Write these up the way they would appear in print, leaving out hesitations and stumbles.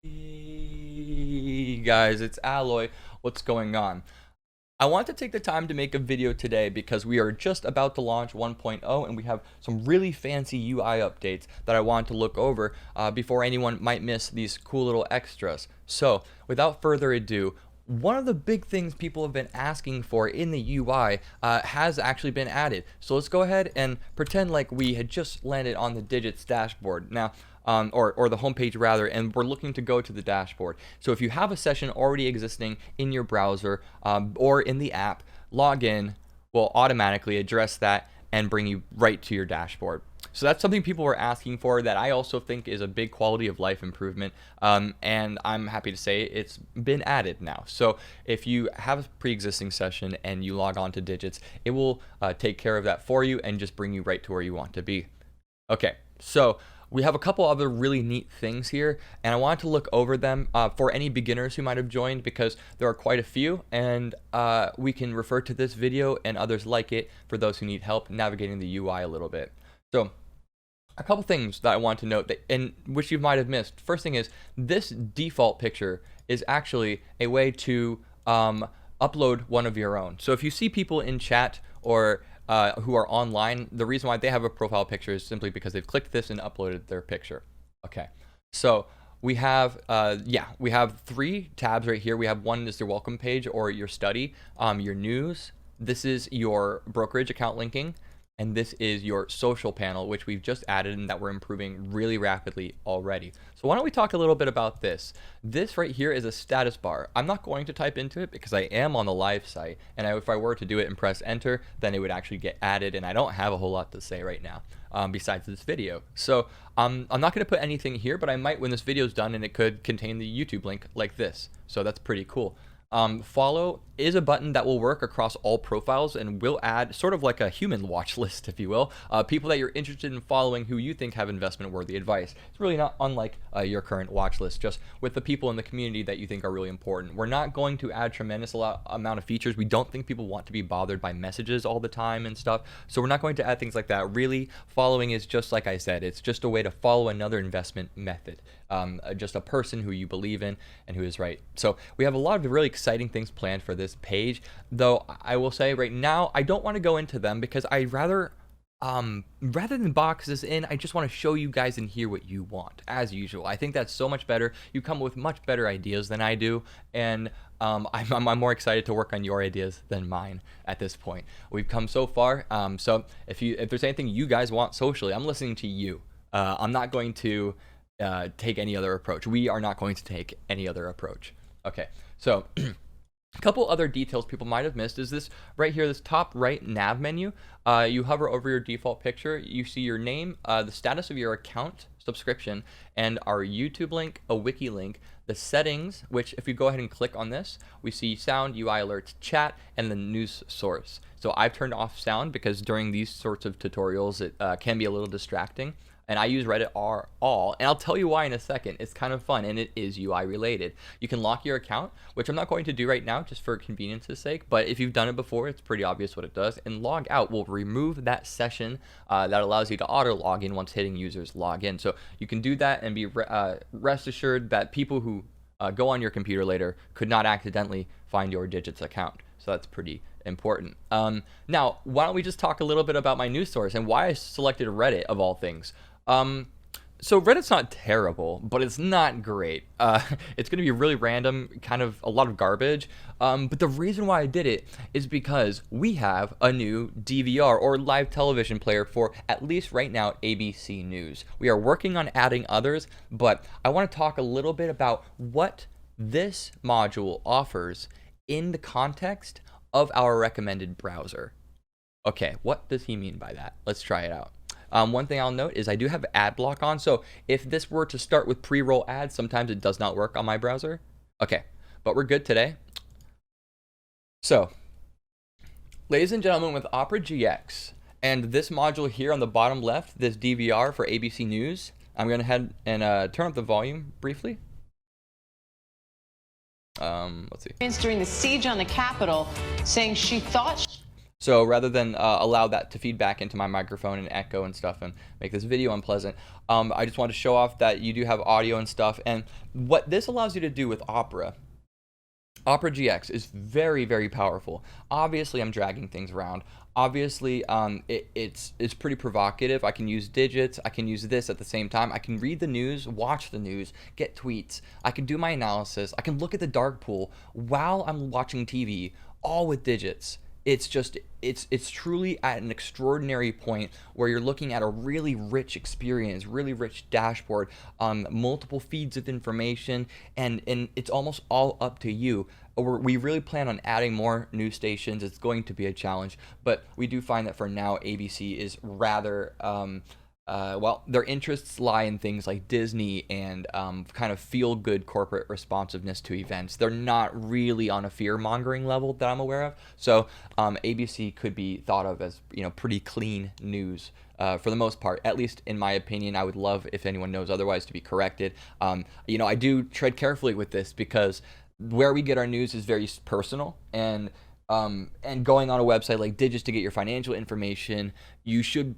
Hey guys, it's Alloy. What's going on? I want to take the time to make a video today because we are just about to launch 1.0 and we have some really fancy UI updates that I want to look over before anyone might miss these cool little extras. So without further ado, one of the big things people have been asking for in the UI has actually been added. So let's go ahead and pretend like we had just landed on the Digits dashboard. Now, or the homepage rather, and we're looking to go to the dashboard. So if you have a session already existing in your browser or in the app, login will automatically address that and bring you right to your dashboard. So that's something people were asking for that I also think is a big quality of life improvement, and I'm happy to say it's been added now. So if you have a pre-existing session and you log on to Digits, it will take care of that for you and just bring you right to where you want to be. Okay, so we have a couple other really neat things here, and I wanted to look over them for any beginners who might have joined because there are quite a few, and we can refer to this video and others like it for those who need help navigating the UI a little bit. So a couple things that I want to note, and which you might have missed. First thing is, this default picture is actually a way to upload one of your own. So if you see people in chat or who are online, the reason why they have a profile picture is simply because they've clicked this and uploaded their picture. Okay, so we have we have 3 tabs right here. We have one is your welcome page or your study, your news. This is your brokerage account linking, and this is your social panel, which we've just added and that we're improving really rapidly already. So why don't we talk a little bit about this? This right here is a status bar. I'm not going to type into it because I am on the live site, and if I were to do it and press enter, then it would actually get added, and I don't have a whole lot to say right now besides this video. So I'm not going to put anything here, but I might when this video is done, and it could contain the YouTube link like this. So that's pretty cool. Follow is a button that will work across all profiles and will add sort of like a human watch list, if you will, people that you're interested in following who you think have investment worthy advice. It's really not unlike your current watch list, just with the people in the community that you think are really important. We're not going to add tremendous amount of features. We don't think people want to be bothered by messages all the time and stuff, so we're not going to add things like that. Really, following is just like I said, it's just a way to follow another investment method, just a person who you believe in and who is right. So we have a lot of really exciting things planned for this page, though I will say right now I don't want to go into them because I rather than box this in, I just want to show you guys and hear what you want. As usual, I think that's so much better. You come with much better ideas than I do, and I'm more excited to work on your ideas than mine at this point. We've come so far, so if there's anything you guys want socially, I'm listening to you. I'm not going to take any other approach. We are not going to take any other approach. Okay, so a couple other details people might have missed is this right here, this top right nav menu. You hover over your default picture, you see your name, the status of your account subscription, and our YouTube link, a wiki link, the settings, which if you go ahead and click on this, we see sound, UI alerts, chat, and the news source. So I've turned off sound because during these sorts of tutorials, it can be a little distracting. And I use Reddit all, and I'll tell you why in a second. It's kind of fun, and it is UI related. You can lock your account, which I'm not going to do right now just for convenience's sake, but if you've done it before, it's pretty obvious what it does. And log out will remove that session that allows you to auto log in once hitting users log in. So you can do that and be rest assured that people who go on your computer later could not accidentally find your Digits account. So that's pretty important. Now, why don't we just talk a little bit about my news source and why I selected Reddit of all things. So Reddit's not terrible, but it's not great. It's going to be really random, kind of a lot of garbage. But the reason why I did it is because we have a new DVR or live television player for at least right now ABC News. We are working on adding others, but I want to talk a little bit about what this module offers in the context of our recommended browser. Okay, what does he mean by that? Let's try it out. One thing I'll note is I do have ad block on, so if this were to start with pre-roll ads, sometimes it does not work on my browser. Okay, but we're good today. So, ladies and gentlemen, with Opera GX and this module here on the bottom left, this DVR for ABC News, I'm going to head and turn up the volume briefly. Let's see. During the siege on the Capitol, saying she thought So rather than allow that to feed back into my microphone and echo and stuff and make this video unpleasant, I just want to show off that you do have audio and stuff. And what this allows you to do with Opera GX is very, very powerful. Obviously, I'm dragging things around. Obviously, it's pretty provocative. I can use digits. I can use this at the same time. I can read the news, watch the news, get tweets. I can do my analysis. I can look at the dark pool while I'm watching TV, all with digits. It's just it's truly at an extraordinary point where you're looking at a really rich experience, really rich dashboard, multiple feeds of information, and it's almost all up to you. We really plan on adding more news stations. It's going to be a challenge, but we do find that for now ABC is rather well, their interests lie in things like Disney and kind of feel-good corporate responsiveness to events. They're not really on a fear-mongering level that I'm aware of. So ABC could be thought of as, pretty clean news for the most part, at least in my opinion. I would love if anyone knows otherwise to be corrected. I do tread carefully with this because where we get our news is very personal, and going on a website like Digits to get your financial information, you should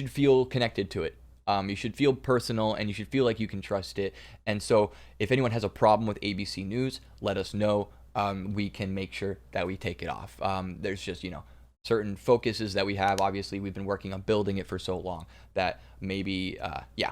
feel connected to it. You should feel personal, and you should feel like you can trust it. And so if anyone has a problem with ABC News, let us know. We can make sure that we take it off. There's just, certain focuses that we have. Obviously, we've been working on building it for so long that maybe,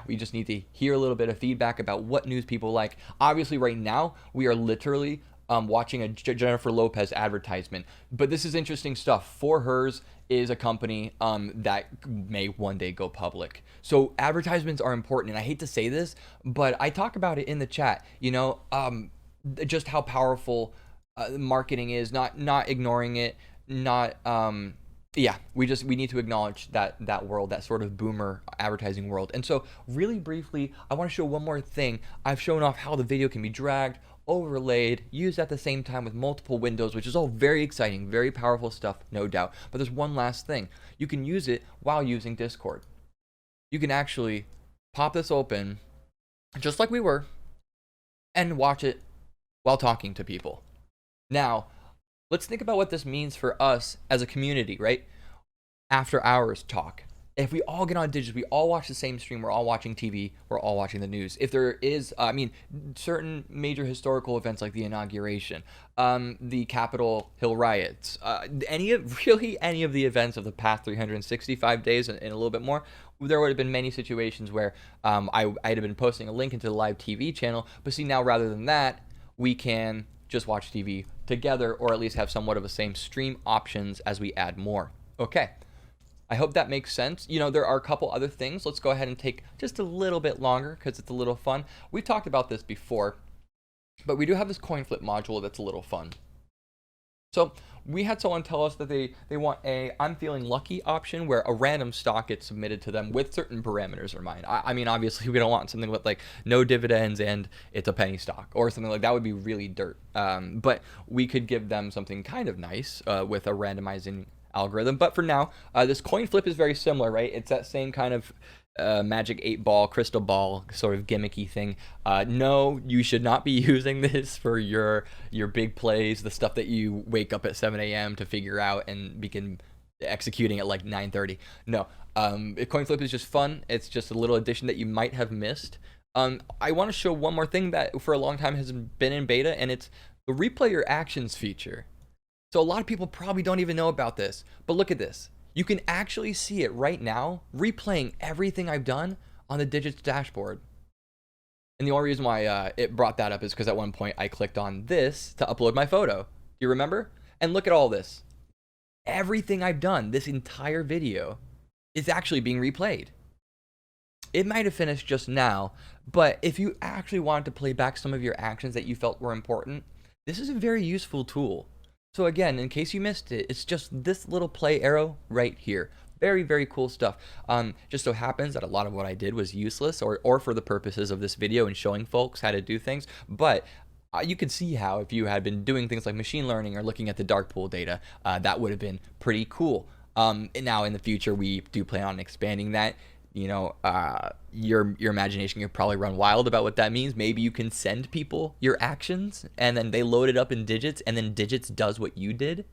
we just need to hear a little bit of feedback about what news people like. Obviously, right now, we are literally watching a Jennifer Lopez advertisement, but this is interesting stuff. For Hers is a company that may one day go public. So advertisements are important, and I hate to say this, but I talk about it in the chat. Just how powerful marketing is. Not ignoring it. Not we need to acknowledge that world, that sort of boomer advertising world. And so really briefly, I want to show one more thing. I've shown off how the video can be dragged, overlaid, used at the same time with multiple windows, which is all very exciting, very powerful stuff, no doubt. But there's one last thing. You can use it while using Discord. You can actually pop this open, just like we were, and watch it while talking to people. Now, let's think about what this means for us as a community, right? After hours talk. If we all get on Digits, we all watch the same stream, we're all watching TV, we're all watching the news. If there is, certain major historical events like the inauguration, the Capitol Hill riots, any of the events of the past 365 days and a little bit more, there would have been many situations where I'd have been posting a link into the live TV channel. But see, now rather than that, we can just watch TV together, or at least have somewhat of the same stream options as we add more. Okay. I hope that makes sense. There are a couple other things. Let's go ahead and take just a little bit longer because it's a little fun. We've talked about this before, but we do have this coin flip module that's a little fun. So we had someone tell us that they want a I'm feeling lucky option where a random stock gets submitted to them with certain parameters in mind. I mean, obviously we don't want something with like no dividends and it's a penny stock or something like that. Would be really dirt. But we could give them something kind of nice with a randomizing algorithm. But for now, this coin flip is very similar, right? It's that same kind of magic 8-ball crystal ball sort of gimmicky thing. No, you should not be using this for your big plays, the stuff that you wake up at 7 a.m. to figure out and begin executing at like 9:30. No, coin flip is just fun. It's just a little addition that you might have missed. I want to show one more thing that for a long time has been in beta, and it's the replay your actions feature. So a lot of people probably don't even know about this, but look at this. You can actually see it right now, replaying everything I've done on the Digits dashboard. And the only reason why it brought that up is because at one point I clicked on this to upload my photo. Do you remember? And look at all this. Everything I've done, this entire video, is actually being replayed. It might have finished just now, but if you actually wanted to play back some of your actions that you felt were important, this is a very useful tool. So again, in case you missed it, it's just this little play arrow right here. Very, very cool stuff. Just so happens that a lot of what I did was useless or for the purposes of this video and showing folks how to do things. But you can see how if you had been doing things like machine learning or looking at the dark pool data, that would have been pretty cool. And now in the future, we do plan on expanding that. Your imagination can probably run wild about what that means. Maybe you can send people your actions and then they load it up in Digits and then Digits does what you did.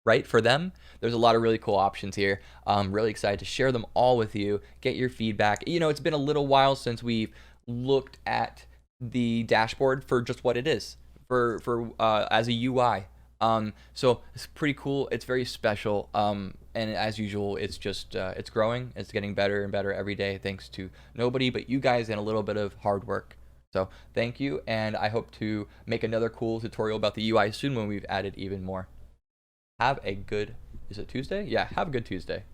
right for them. There's a lot of really cool options here. I'm really excited to share them all with you, get your feedback. It's been a little while since we've looked at the dashboard for just what it is, for as a UI. So it's pretty cool. It's very special. And as usual, it's just it's growing. It's getting better and better every day, thanks to nobody but you guys and a little bit of hard work. So thank you, and I hope to make another cool tutorial about the UI soon when we've added even more. Have a good, is it Tuesday? Yeah, have a good Tuesday.